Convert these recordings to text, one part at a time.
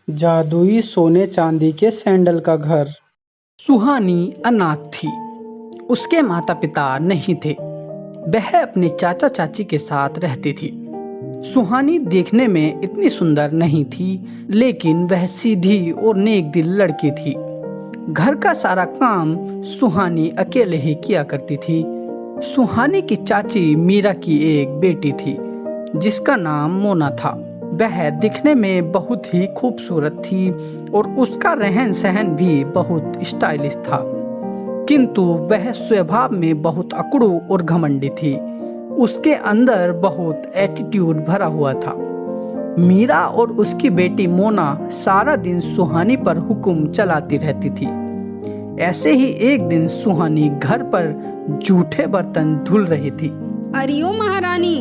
जादुई सोने चांदी के सैंडल का घर। सुहानी अनाथ थी। उसके माता पिता नहीं थे। वह अपने चाचा चाची के साथ रहती थी। सुहानी देखने में इतनी सुंदर नहीं थी, लेकिन वह सीधी और नेक दिल लड़की थी। घर का सारा काम सुहानी अकेले ही किया करती थी। सुहानी की चाची मीरा की एक बेटी थी जिसका नाम मोना था। वह दिखने में बहुत ही खूबसूरत थी और उसका रहन सहन भी बहुत स्टाइलिश था, किंतु वह स्वभाव में बहुत अकड़ू और घमंडी थी। उसके अंदर बहुत एटीट्यूड भरा हुआ था। मीरा और उसकी बेटी मोना सारा दिन सुहानी पर हुक्म चलाती रहती थी। ऐसे ही एक दिन सुहानी घर पर जूठे बर्तन धुल रही थी। अरे ओ महारानी,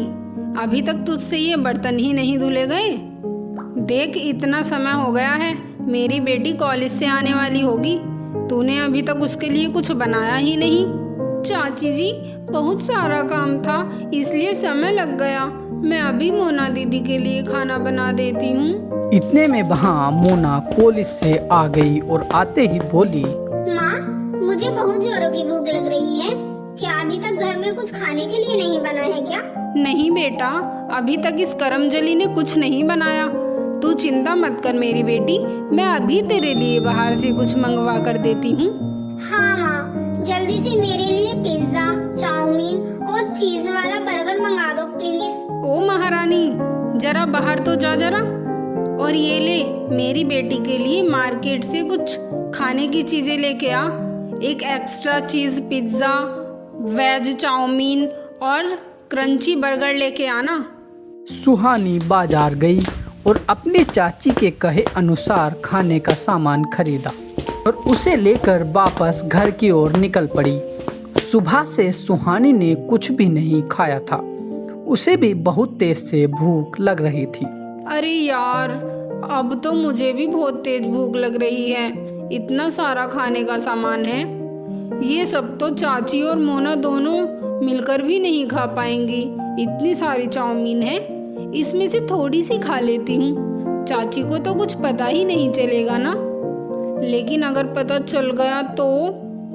अभी तक तुझसे ये बर्तन ही नहीं धुले गए। देख, इतना समय हो गया है, मेरी बेटी कॉलेज से आने वाली होगी, तूने अभी तक उसके लिए कुछ बनाया ही नहीं। चाची जी, बहुत सारा काम था इसलिए समय लग गया। मैं अभी मोना दीदी के लिए खाना बना देती हूँ। इतने में वहाँ मोना कॉलेज से आ गई और आते ही बोली, माँ, मुझे बहुत जोरों की भूख लग रही है। क्या अभी तक घर में कुछ खाने के लिए नहीं बना है क्या? नहीं बेटा, अभी तक इस करमजली ने कुछ नहीं बनाया। तू चिंता मत कर मेरी बेटी, मैं अभी तेरे लिए बाहर से कुछ मंगवा कर देती हूँ। हाँ माँ, जल्दी से मेरे लिए पिज्जा, चाउमीन और चीज वाला बर्गर मंगा दो प्लीज। ओ महारानी, जरा बाहर तो जा जरा। और ये ले, मेरी बेटी के लिए मार्केट से कुछ खाने की चीजें लेके आ। एक एक्स्ट्रा चीज पिज्जा, वेज चाउमीन और क्रंची बर्गर लेके आना। सुहानी बाजार गई और अपनी चाची के कहे अनुसार खाने का सामान खरीदा और उसे लेकर वापस घर की ओर निकल पड़ी। सुबह से सुहानी ने कुछ भी नहीं खाया था। उसे भी बहुत तेज से भूख लग रही थी। अरे यार, अब तो मुझे भी बहुत तेज भूख लग रही है। इतना सारा खाने का सामान है, ये सब तो चाची और मोना दोनों मिलकर भी नहीं खा पाएंगी। इतनी सारी चाउमीन है, इसमें से थोड़ी सी खा लेती हूँ। चाची को तो कुछ पता ही नहीं चलेगा ना, लेकिन अगर पता चल गया तो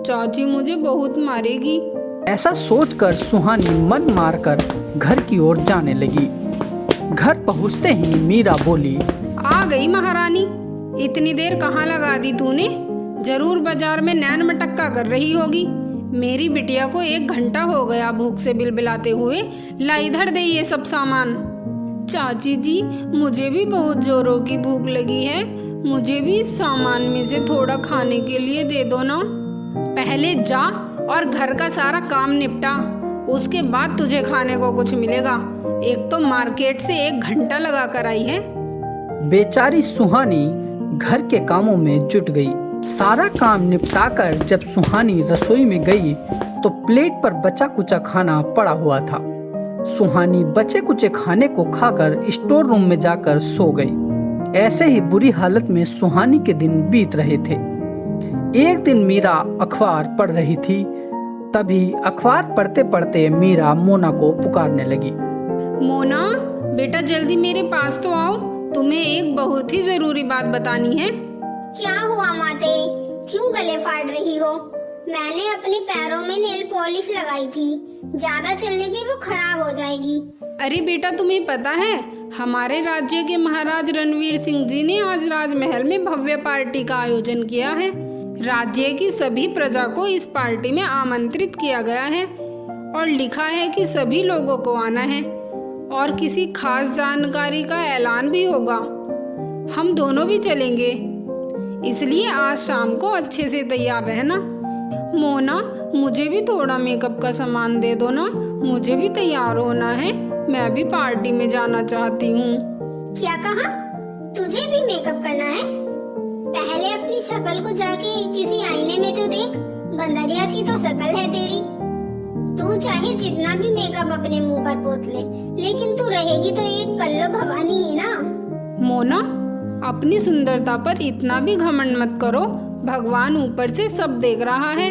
चाची मुझे बहुत मारेगी। ऐसा सोचकर सुहानी मन मारकर घर की ओर जाने लगी। घर पहुँचते ही मीरा बोली, आ गई महारानी, इतनी देर कहाँ लगा दी तूने? जरूर बाजार में नैन मटक्का कर रही होगी। मेरी बिटिया को 1 घंटा हो गया भूख से बिलबिलाते हुए। ला इधर दे ये सब सामान। चाची जी, मुझे भी बहुत जोरों की भूख लगी है, मुझे भी इस सामान में से थोड़ा खाने के लिए दे दो ना। पहले जा और घर का सारा काम निपटा, उसके बाद तुझे खाने को कुछ मिलेगा। एक तो मार्केट से 1 घंटा लगा कर आई है। बेचारी सुहानी घर के कामों में जुट गई। सारा काम निपटाकर जब सुहानी रसोई में गई तो प्लेट पर बचा कुचा खाना पड़ा हुआ था। सुहानी बचे कुचे खाने को खाकर स्टोर रूम में जाकर सो गई। ऐसे ही बुरी हालत में सुहानी के दिन बीत रहे थे। एक दिन मीरा अखबार पढ़ रही थी। तभी अखबार पढ़ते पढ़ते मीरा मोना को पुकारने लगी। मोना बेटा, जल्दी मेरे पास तो आओ, तुम्हें एक बहुत ही जरूरी बात बतानी है। क्या हुआ माते? क्यों गले फाड़ रही हो? मैंने अपने पैरों में नेल पॉलिश लगाई थी, ज्यादा चलने पे वो खराब हो जाएगी। अरे बेटा, तुम्हें पता है हमारे राज्य के महाराज रणवीर सिंह जी ने आज राजमहल में भव्य पार्टी का आयोजन किया है। राज्य की सभी प्रजा को इस पार्टी में आमंत्रित किया गया है और लिखा है कि सभी लोगों को आना है और किसी खास जानकारी का ऐलान भी होगा। हम दोनों भी चलेंगे, इसलिए आज शाम को अच्छे से तैयार रहना। मोना, मुझे भी थोड़ा मेकअप का सामान दे दो ना, मुझे भी तैयार होना है, मैं भी पार्टी में जाना चाहती हूँ। क्या कहा? तुझे भी मेकअप करना है? पहले अपनी शक्ल को जाके किसी आईने में तो देख, बंदरिया सी तो शक्ल है तेरी। तू चाहे जितना भी मेकअप अपने मुंह पर पोत ले, लेकिन तू रहेगी तो एक कल्लो भवानी ही ना। मोना, अपनी सुंदरता पर इतना भी घमंड मत करो। भगवान ऊपर से सब देख रहा है,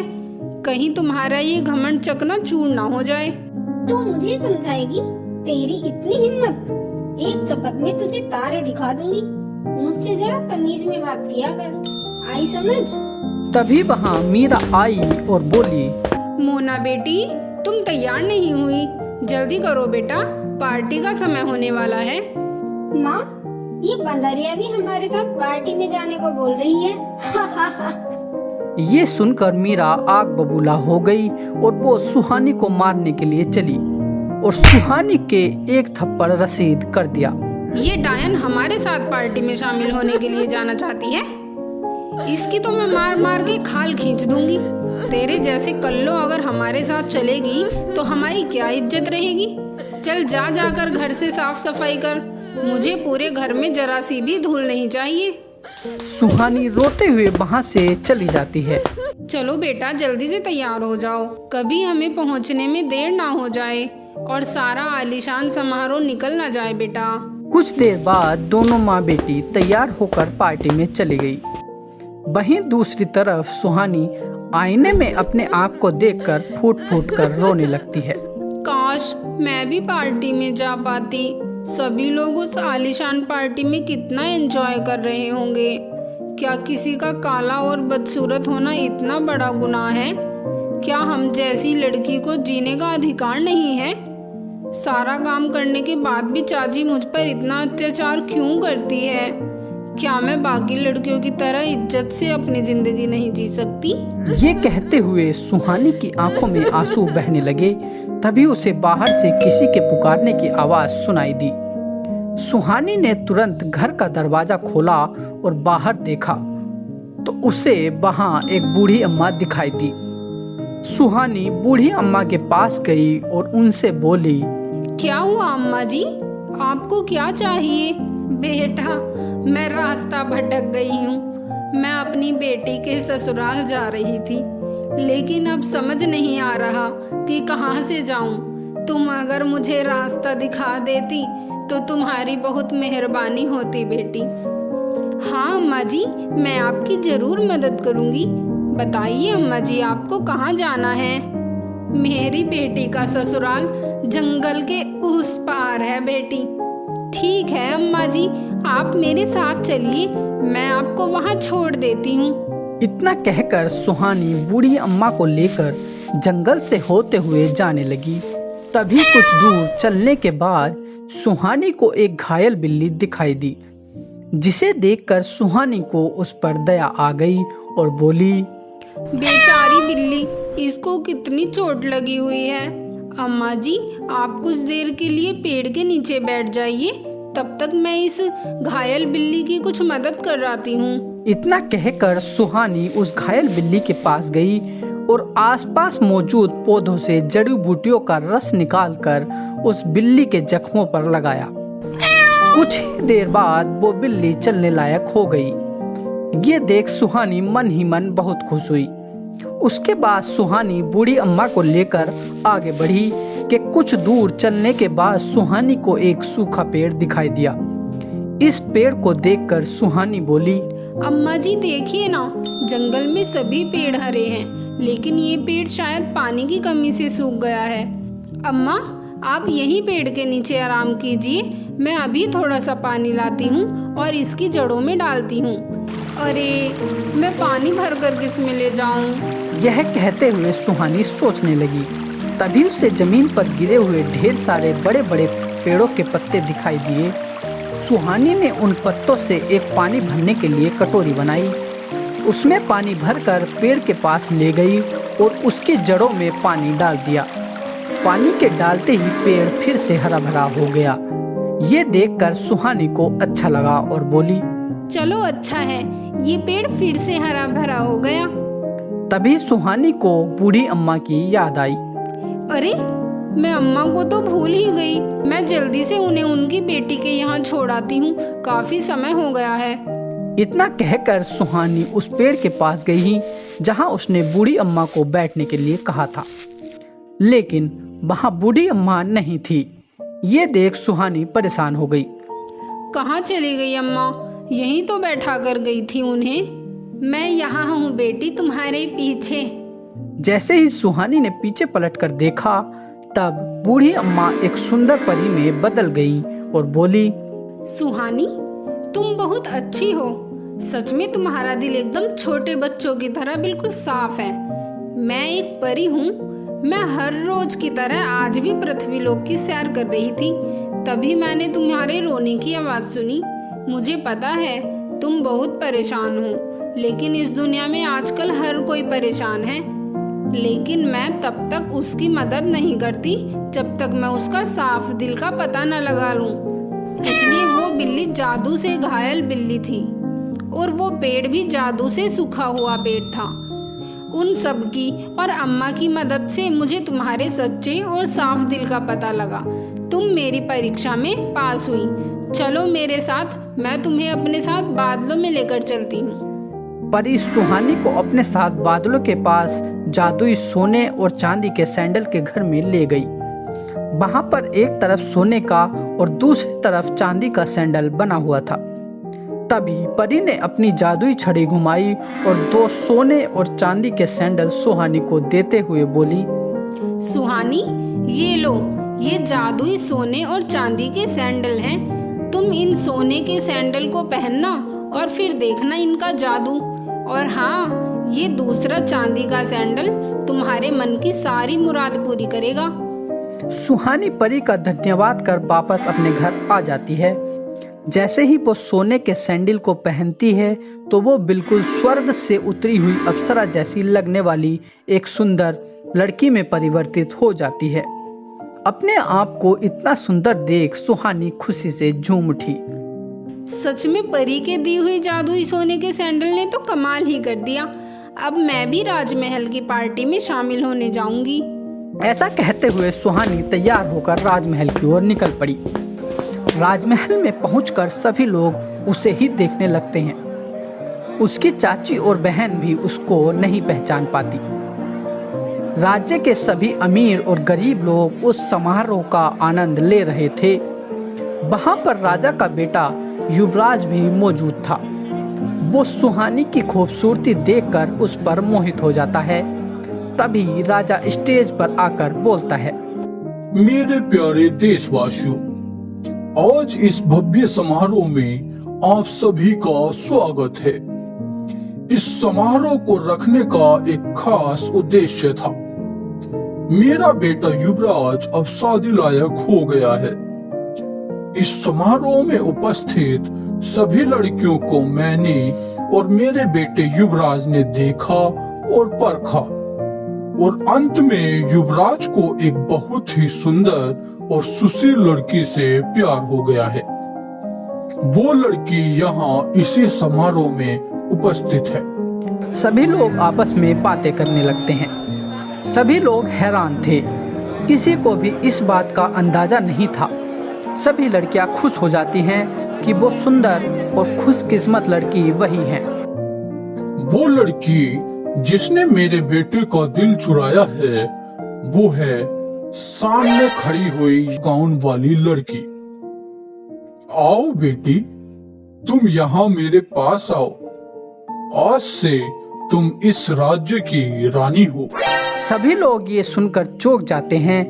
कहीं तुम्हारा ये घमंड चकनाचूर ना हो जाए। तू मुझे समझाएगी? तेरी इतनी हिम्मत? एक झपक में तुझे तारे दिखा दूंगी। मुझसे जरा तमीज में बात किया कर, आई समझ। तभी वहाँ मीरा आई और बोली, मोना बेटी, तुम तैयार नहीं हुई? जल्दी करो बेटा, पार्टी का समय होने वाला है। माँ, ये बंदरिया भी हमारे साथ पार्टी में जाने को बोल रही है। ये सुनकर मीरा आग बबूला हो गई और वो सुहानी को मारने के लिए चली और सुहानी के एक थप्पड़ रसीद कर दिया। ये डायन हमारे साथ पार्टी में शामिल होने के लिए जाना चाहती है। इसकी तो मैं मार मार के खाल खींच दूंगी। तेरे जैसे कल्लो अगर हमारे साथ चलेगी तो हमारी क्या इज्जत रहेगी। चल जा जाकर घर से साफ सफाई कर, मुझे पूरे घर में जरा सी भी धूल नहीं चाहिए। सुहानी रोते हुए वहाँ से चली जाती है। चलो बेटा, जल्दी से तैयार हो जाओ, कभी हमें पहुँचने में देर ना हो जाए और सारा आलीशान समारोह निकल ना जाए बेटा। कुछ देर बाद दोनों माँ बेटी तैयार होकर पार्टी में चली गई। वहीं दूसरी तरफ सुहानी आईने में अपने आप को देखकर फूट फूट कर रोने लगती है। काश मैं भी पार्टी में जा पाती। सभी लोग उस आलीशान पार्टी में कितना एंजॉय कर रहे होंगे। क्या किसी का काला और बदसूरत होना इतना बड़ा गुनाह है? क्या हम जैसी लड़की को जीने का अधिकार नहीं है? सारा काम करने के बाद भी चाची मुझ पर इतना अत्याचार क्यों करती है? क्या मैं बाकी लड़कियों की तरह इज्जत से अपनी जिंदगी नहीं जी सकती? ये कहते हुए सुहानी की आंखों में आंसू बहने लगे। तभी उसे बाहर से किसी के पुकारने की आवाज सुनाई दी। सुहानी ने तुरंत घर का दरवाजा खोला और बाहर देखा तो उसे वहाँ एक बूढ़ी अम्मा दिखाई दी। सुहानी बूढ़ी अम्मा के पास गई और उनसे बोली, क्या हुआ अम्मा जी, आपको क्या चाहिए? बेटा, मैं रास्ता भटक गई हूँ। मैं अपनी बेटी के ससुराल जा रही थी, लेकिन अब समझ नहीं आ रहा कि कहाँ से जाऊँ। तुम अगर मुझे रास्ता दिखा देती तो तुम्हारी बहुत मेहरबानी होती बेटी। हाँ अम्मा जी, मैं आपकी जरूर मदद करूँगी। बताइए अम्मा जी, आपको कहाँ जाना है? मेरी बेटी का ससुराल जंगल के उस पार है बेटी। ठीक है अम्मा जी, आप मेरे साथ चलिए, मैं आपको वहाँ छोड़ देती हूँ। इतना कहकर सुहानी बूढ़ी अम्मा को लेकर जंगल से होते हुए जाने लगी। तभी कुछ दूर चलने के बाद सुहानी को एक घायल बिल्ली दिखाई दी, जिसे देखकर सुहानी को उस पर दया आ गई और बोली, बेचारी बिल्ली, इसको कितनी चोट लगी हुई है। अम्मा जी, आप कुछ देर के लिए पेड़ के नीचे बैठ जाइए, तब तक मैं इस घायल बिल्ली की कुछ मदद कर आती हूँ। इतना कहकर सुहानी उस घायल बिल्ली के पास गई और आसपास मौजूद पौधों से जड़ी बूटियों का रस निकालकर उस बिल्ली के जख्मों पर लगाया। कुछ ही देर बाद वो बिल्ली चलने लायक हो गई। ये देख सुहानी मन ही मन बहुत खुश हुई। उसके बाद सुहानी बूढ़ी अम्मा को लेकर आगे बढ़ी कि कुछ दूर चलने के बाद सुहानी को एक सूखा पेड़ दिखाई दिया। इस पेड़ को देखकर सुहानी बोली, अम्मा जी देखिए ना, जंगल में सभी पेड़ हरे हैं, लेकिन ये पेड़ शायद पानी की कमी से सूख गया है। अम्मा, आप यहीं पेड़ के नीचे आराम कीजिए, मैं अभी थोड़ा सा पानी लाती हूँ और इसकी जड़ों में डालती हूँ। अरे, मैं पानी भरकर किस में ले जाऊँ? यह कहते हुए सुहानी सोचने लगी। तभी उसे जमीन पर गिरे हुए ढेर सारे बड़े बड़े पेड़ों के पत्ते दिखाई दिए। सुहानी ने उन पत्तों से एक पानी भरने के लिए कटोरी बनाई। उसमें पानी भरकर पेड़ के पास ले गई और उसकी जड़ों में पानी डाल दिया। पानी के डालते ही पेड़ फिर से हरा भरा हो गया। ये देखकर सुहानी को अच्छा लगा और बोली, चलो अच्छा है, ये पेड़ फिर से हरा भरा हो गया। तभी सुहानी को बूढ़ी अम्मा की याद आई। अरे, मैं अम्मा को तो भूल ही गई। मैं जल्दी से उन्हें उनकी बेटी के यहाँ छोड़ आती हूँ, काफी समय हो गया है। इतना कहकर सुहानी उस पेड़ के पास गई जहाँ उसने बूढ़ी अम्मा को बैठने के लिए कहा था, लेकिन वहाँ बूढ़ी अम्मा नहीं थी। ये देख सुहानी परेशान हो गई। कहाँ चली गई अम्मा? यहीं तो बैठा कर गई थी उन्हें। मैं यहाँ हूँ बेटी, तुम्हारे पीछे। जैसे ही सुहानी ने पीछे पलटकर देखा, तब बूढ़ी अम्मा एक सुंदर परी में बदल गई और बोली, सुहानी, तुम बहुत अच्छी हो। सच में तुम्हारा दिल एकदम छोटे बच्चों की तरह बिल्कुल साफ है। मैं एक परी हूँ। मैं हर रोज की तरह आज भी पृथ्वीलोक की सैर कर रही थी, तभी मैंने तुम्हारे रोने की आवाज सुनी। मुझे पता है तुम बहुत परेशान हो, लेकिन इस दुनिया में आजकल हर कोई परेशान है। लेकिन मैं तब तक उसकी मदद नहीं करती जब तक मैं उसका साफ दिल का पता न लगा लूं। इसलिए वो बिल्ली जादू से घायल बिल्ली थी और वो पेड़ भी जादू से सूखा हुआ पेड़ था। उन सब की और अम्मा की मदद से मुझे तुम्हारे सच्चे और साफ दिल का पता लगा। तुम मेरी परीक्षा में पास हुई। चलो मेरे साथ, मैं तुम्हें अपने साथ बादलों में लेकर चलती हूँ। परी सुहानी को अपने साथ बादलों के पास जादुई सोने और चांदी के सैंडल के घर में ले गई। वहां पर एक तरफ सोने का और दूसरी तरफ चांदी का सैंडल बना हुआ था। तभी परी ने अपनी जादुई छड़ी घुमाई और 2 सोने और चांदी के सैंडल सुहानी को देते हुए बोली, सुहानी, ये लो, ये जादुई सोने और चांदी के सैंडल हैं। तुम इन सोने के सैंडल को पहनना और फिर देखना इनका जादू। और हाँ, ये दूसरा चांदी का सैंडल तुम्हारे मन की सारी मुराद पूरी करेगा। सुहानी परी का धन्यवाद कर वापस अपने घर आ जाती है। जैसे ही वो सोने के सैंडल को पहनती है तो वो बिल्कुल स्वर्ग से उतरी हुई अप्सरा जैसी लगने वाली एक सुंदर लड़की में परिवर्तित हो जाती है। अपने आप को इतना सुंदर देख सुहानी खुशी से झूम उठी। सच में परी के दी हुई जादुई सोने के सैंडल ने तो कमाल ही कर दिया। अब मैं भी राजमहल की पार्टी में शामिल होने जाऊंगी। ऐसा कहते हुए सुहानी तैयार होकर राजमहल की ओर निकल पड़ी। राजमहल में पहुंचकर सभी लोग उसे ही देखने लगते हैं। उसकी चाची और बहन भी उसको नहीं पहचान पाती। राज्य के सभी अमीर और गरीब लोग उस समारोह का आनंद ले रहे थे। वहां पर राजा का बेटा युवराज भी मौजूद था। वो सुहानी की खूबसूरती देखकर उस पर मोहित हो जाता है। तभी राजा स्टेज पर आकर बोलता है, मेरे प्यारे देशवासियों, आज इस भव्य समारोह में आप सभी का स्वागत है। इस समारोह को रखने का एक खास उद्देश्य था। मेरा बेटा युवराज अब शादी लायक हो गया है। इस समारोह में उपस्थित सभी लड़कियों को मैंने और मेरे बेटे युवराज ने देखा और परखा, और अंत में युवराज को एक बहुत ही सुंदर और सुशील लड़की से प्यार हो गया है। वो लड़की यहाँ इसी समारोह में उपस्थित है। सभी लोग आपस में बातें करने लगते हैं। सभी लोग हैरान थे। किसी को भी इस बात का अंदाजा नहीं था। सभी लड़कियां खुश हो जाती हैं कि वो सुंदर और खुशकिस्मत लड़की वही है। वो लड़की जिसने मेरे बेटे का दिल चुराया है, वो है सामने खड़ी हुई गाउन वाली लड़की। आओ बेटी, तुम यहाँ मेरे पास आओ। आज से तुम इस राज्य की रानी हो। सभी लोग ये सुनकर चौंक जाते हैं।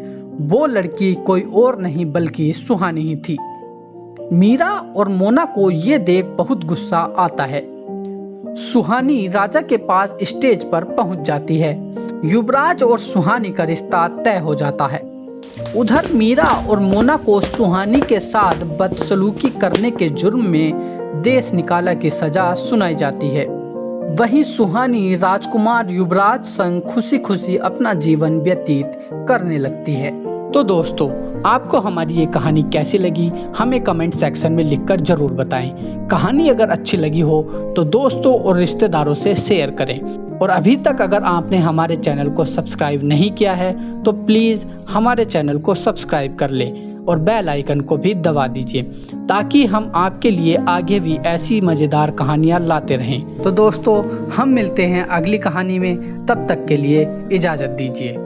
वो लड़की कोई और नहीं बल्कि सुहानी ही थी। मीरा और मोना को ये देख बहुत गुस्सा आता है। सुहानी राजा के पास स्टेज पर पहुंच जाती है। युवराज और सुहानी का रिश्ता तय हो जाता है। उधर मीरा और मोना को सुहानी के साथ बदसलूकी करने के जुर्म में देश निकाला की सजा सुनाई जाती है। वहीं सुहानी राजकुमार युवराज संग खुशी खुशी अपना जीवन व्यतीत करने लगती है। तो दोस्तों, आपको हमारी ये कहानी कैसी लगी हमें कमेंट सेक्शन में लिखकर जरूर बताएं। कहानी अगर अच्छी लगी हो तो दोस्तों और रिश्तेदारों से शेयर करें। और अभी तक अगर आपने हमारे चैनल को सब्सक्राइब नहीं किया है तो प्लीज़ हमारे चैनल को सब्सक्राइब कर लें और बेल आइकन को भी दबा दीजिए, ताकि हम आपके लिए आगे भी ऐसी मज़ेदार कहानियाँ लाते रहें। तो दोस्तों, हम मिलते हैं अगली कहानी में। तब तक के लिए इजाज़त दीजिए।